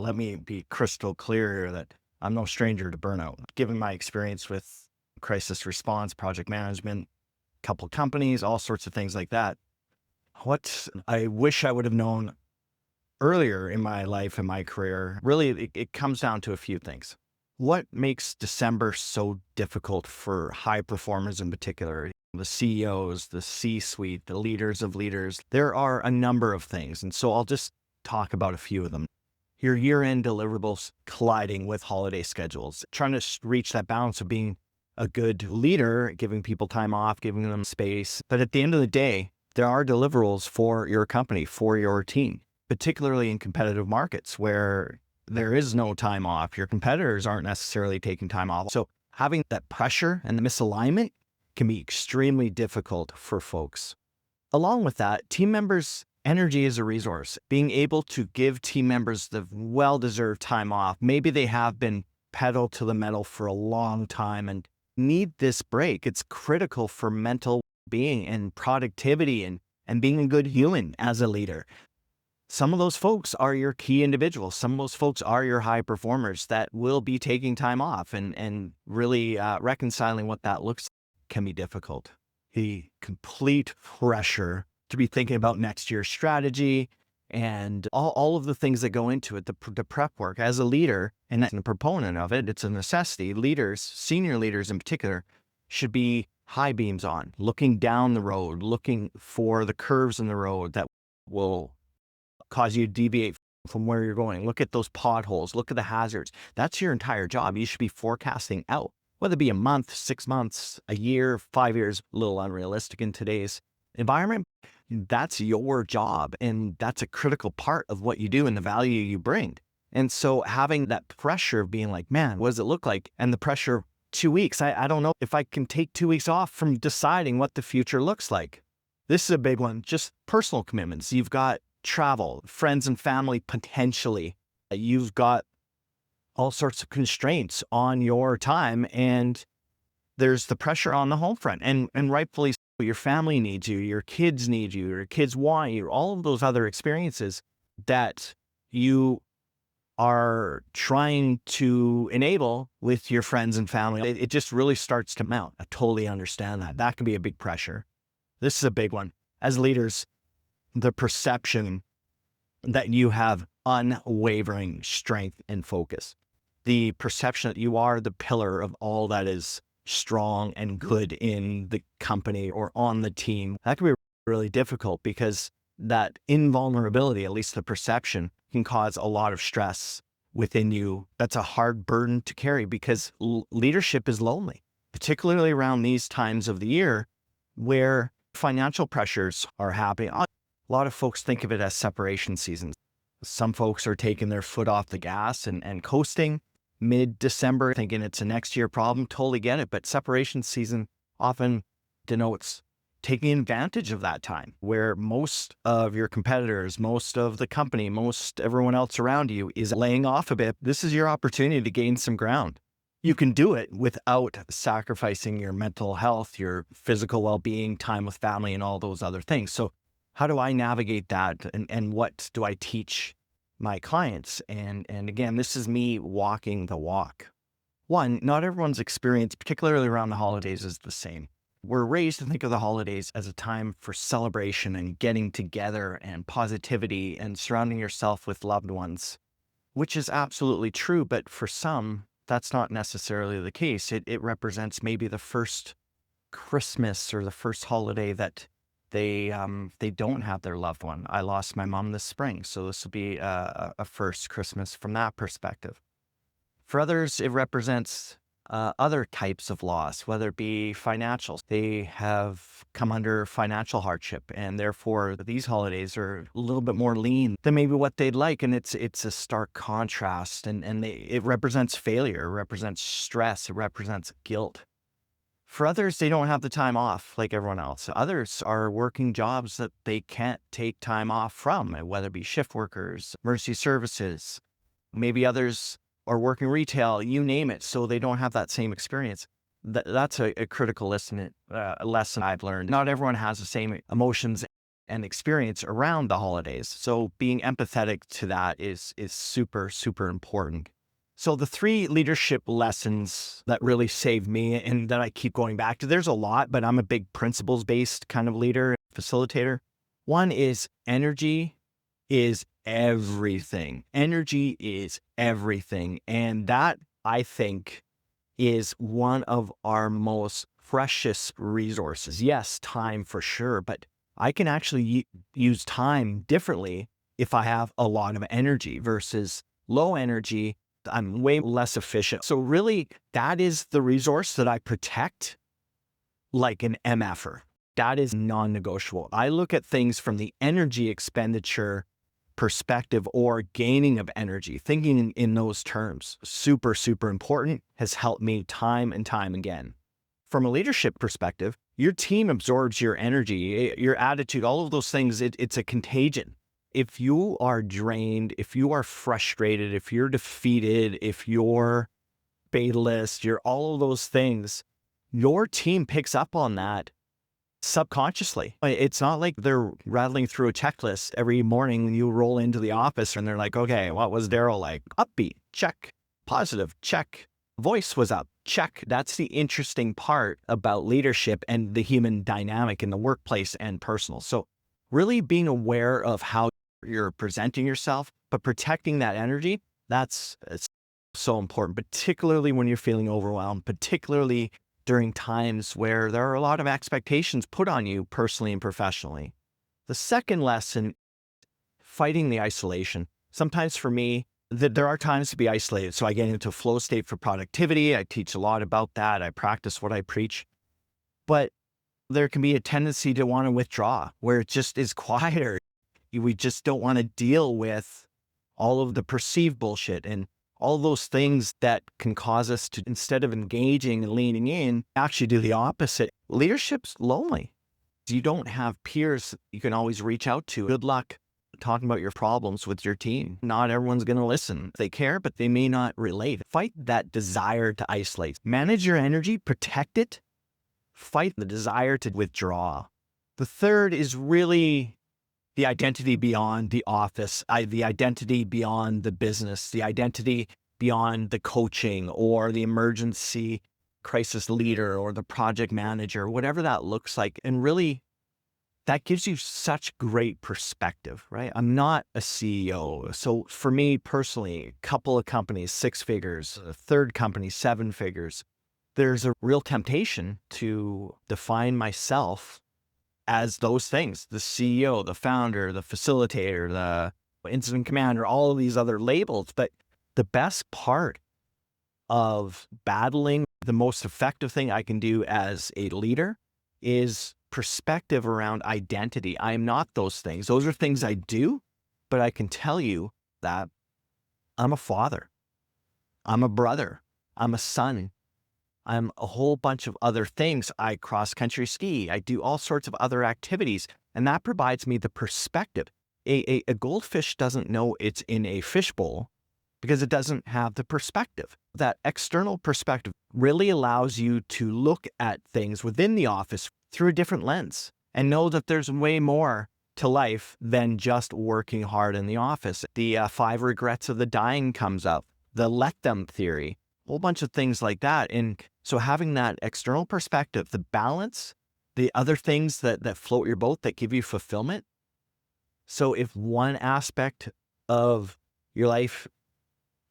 Let me be crystal clear here that I'm no stranger to burnout. Given my experience with crisis response, project management, couple companies, all sorts of things like that, what I wish I would have known earlier in my life and my career, really, it comes down to a few things. What makes December so difficult for high performers in particular? The CEOs, the C-suite, the leaders of leaders. There are a number of things. And so I'll just talk about a few of them. Your year-end deliverables colliding with holiday schedules, trying to reach that balance of being a good leader, giving people time off, giving them space. But at the end of the day, there are deliverables for your company, for your team, particularly in competitive markets where there is no time off. Your competitors aren't necessarily taking time off. So having that pressure and the misalignment can be extremely difficult for folks. Along with that, team members' energy is a resource. Being able to give team members the well-deserved time off. Maybe they have been pedal to the metal for a long time and need this break. It's critical for mental being and productivity and being a good human as a leader. Some of those folks are your key individuals. Some of those folks are your high performers that will be taking time off, and really reconciling what that looks like can be difficult. The complete pressure to be thinking about next year's strategy and all of the things that go into it, the prep work. As a leader and a proponent of it, it's a necessity. Leaders, senior leaders in particular, should be high beams on, looking down the road, looking for the curves in the road that will cause you to deviate from where you're going. Look at those potholes, look at the hazards. That's your entire job. You should be forecasting out, whether it be a month, 6 months, a year, 5 years, a little unrealistic in today's environment. That's your job. And that's a critical part of what you do and the value you bring. And so having that pressure of being like, man, what does it look like? And the pressure of 2 weeks, I don't know if I can take 2 weeks off from deciding what the future looks like. This is a big one, just personal commitments. You've got travel, friends and family, potentially. You've got all sorts of constraints on your time, and there's the pressure on the home front, and rightfully so. Your family needs you, your kids need you, your kids want you, all of those other experiences that you are trying to enable with your friends and family. It just really starts to mount. I totally understand that. That can be a big pressure. This is a big one. As leaders, the perception that you have unwavering strength and focus, the perception that you are the pillar of all that is strong and good in the company or on the team, that can be really difficult because that invulnerability, at least the perception, can cause a lot of stress within you. That's a hard burden to carry because leadership is lonely, particularly around these times of the year where financial pressures are happening. A lot of folks think of it as separation seasons. Some folks are taking their foot off the gas and coasting mid-December, thinking it's a next year problem. Totally get it. But separation season often denotes taking advantage of that time where most of your competitors, most of the company, most everyone else around you is laying off a bit. This is your opportunity to gain some ground. You can do it without sacrificing your mental health, your physical well-being, time with family, and all those other things. So how do I navigate that? And what do I teach my clients? And again, this is me walking the walk. One, not everyone's experience, particularly around the holidays, is the same. We're raised to think of the holidays as a time for celebration and getting together and positivity and surrounding yourself with loved ones, which is absolutely true. But for some, that's not necessarily the case. It represents maybe the first Christmas or the first holiday that they don't have their loved one. I lost my mom this spring, so this will be a first Christmas from that perspective. For others, it represents other types of loss, whether it be financial. They have come under financial hardship, and therefore these holidays are a little bit more lean than maybe what they'd like. And it's a stark contrast, and it represents failure, it represents stress, it represents guilt. For others, they don't have the time off like everyone else. Others are working jobs that they can't take time off from, whether it be shift workers, emergency services. Maybe others are working retail, you name it, so they don't have that same experience. That's a critical lesson I've learned. Not everyone has the same emotions and experience around the holidays. So being empathetic to that is super, super important. So the three leadership lessons that really saved me and that I keep going back to, there's a lot, but I'm a big principles-based kind of leader, facilitator. One is energy is everything. Energy is everything. And that, I think, is one of our most precious resources. Yes, time for sure, but I can actually use time differently if I have a lot of energy versus low energy. I'm way less efficient. So really, that is the resource that I protect like an MFer. That is non-negotiable. I look at things from the energy expenditure perspective or gaining of energy, thinking in those terms. Super, super important, has helped me time and time again. From a leadership perspective, your team absorbs your energy, your attitude, all of those things. It's a contagion. If you are drained, if you are frustrated, if you're defeated, if you're fatalist, you're all of those things, your team picks up on that subconsciously. It's not like they're rattling through a checklist every morning when you roll into the office and they're like, okay, what was Daryl like? Upbeat, check. Positive, check. Voice was up, check. That's the interesting part about leadership and the human dynamic in the workplace and personal. So really being aware of how you're presenting yourself, but protecting that energy, it's so important, particularly when you're feeling overwhelmed, particularly during times where there are a lot of expectations put on you personally and professionally. The second lesson, fighting the isolation. Sometimes for me, there are times to be isolated. So I get into a flow state for productivity. I teach a lot about that. I practice what I preach. But there can be a tendency to want to withdraw where it just is quieter. We just don't want to deal with all of the perceived bullshit and all those things that can cause us to, instead of engaging and leaning in, actually do the opposite. Leadership's lonely. You don't have peers you can always reach out to. Good luck talking about your problems with your team. Not everyone's going to listen. They care, but they may not relate. Fight that desire to isolate. Manage your energy, protect it. Fight the desire to withdraw. The third is really the identity beyond the office, the identity beyond the business, the identity beyond the coaching or the emergency crisis leader or the project manager, whatever that looks like. And really, that gives you such great perspective, right? I'm not a CEO. So for me personally, a couple of companies, 6 figures, a third company, 7 figures, there's a real temptation to define myself as those things, the CEO, the founder, the facilitator, the incident commander, all of these other labels. But the best part of battling, the most effective thing I can do as a leader is perspective around identity. I am not those things. Those are things I do, but I can tell you that I'm a father, I'm a brother, I'm a son, I'm a whole bunch of other things. I cross-country ski. I do all sorts of other activities. And that provides me the perspective. A goldfish doesn't know it's in a fishbowl because it doesn't have the perspective. That external perspective really allows you to look at things within the office through a different lens and know that there's way more to life than just working hard in the office. The 5 regrets of the dying comes up, the let them theory, a whole bunch of things like that. And so having that external perspective, the balance, the other things that float your boat, that give you fulfillment. So if one aspect of your life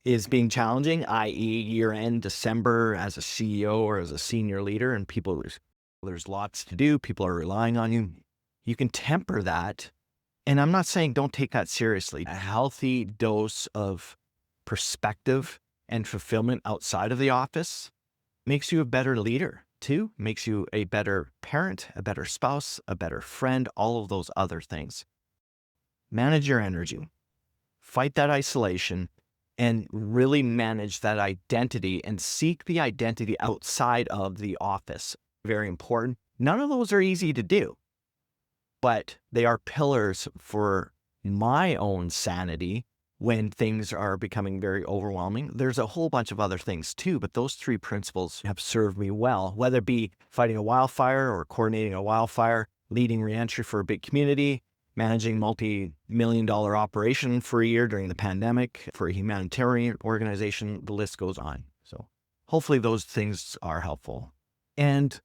is being challenging, i.e. year-end, December as a CEO or as a senior leader, and there's lots to do, people are relying on you, you can temper that. And I'm not saying don't take that seriously. A healthy dose of perspective and fulfillment outside of the office makes you a better leader too, makes you a better parent, a better spouse, a better friend, all of those other things. Manage your energy, fight that isolation, and really manage that identity and seek the identity outside of the office. Very important. None of those are easy to do, but they are pillars for my own sanity when things are becoming very overwhelming. There's a whole bunch of other things too, but those 3 principles have served me well, whether it be fighting a wildfire or coordinating a wildfire, leading reentry for a big community, managing multi-million dollar operation for a year during the pandemic for a humanitarian organization. The list goes on. So hopefully those things are helpful. And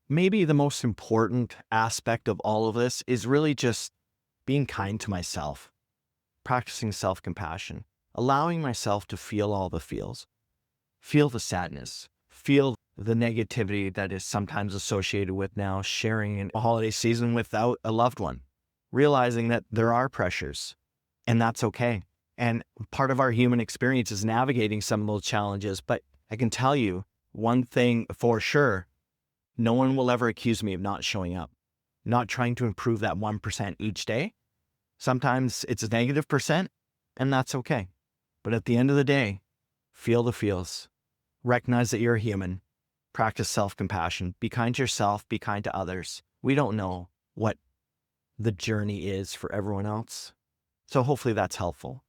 maybe the most important aspect of all of this is really just being kind to myself, practicing self-compassion, allowing myself to feel all the feels, feel the sadness, feel the negativity that is sometimes associated with now sharing a holiday season without a loved one, realizing that there are pressures and that's okay. And part of our human experience is navigating some of those challenges. But I can tell you one thing for sure, no one will ever accuse me of not showing up, not trying to improve that 1% each day. Sometimes it's a negative percent, and that's okay. But at the end of the day, feel the feels, recognize that you're a human, practice self-compassion, be kind to yourself, be kind to others. We don't know what the journey is for everyone else. So hopefully that's helpful.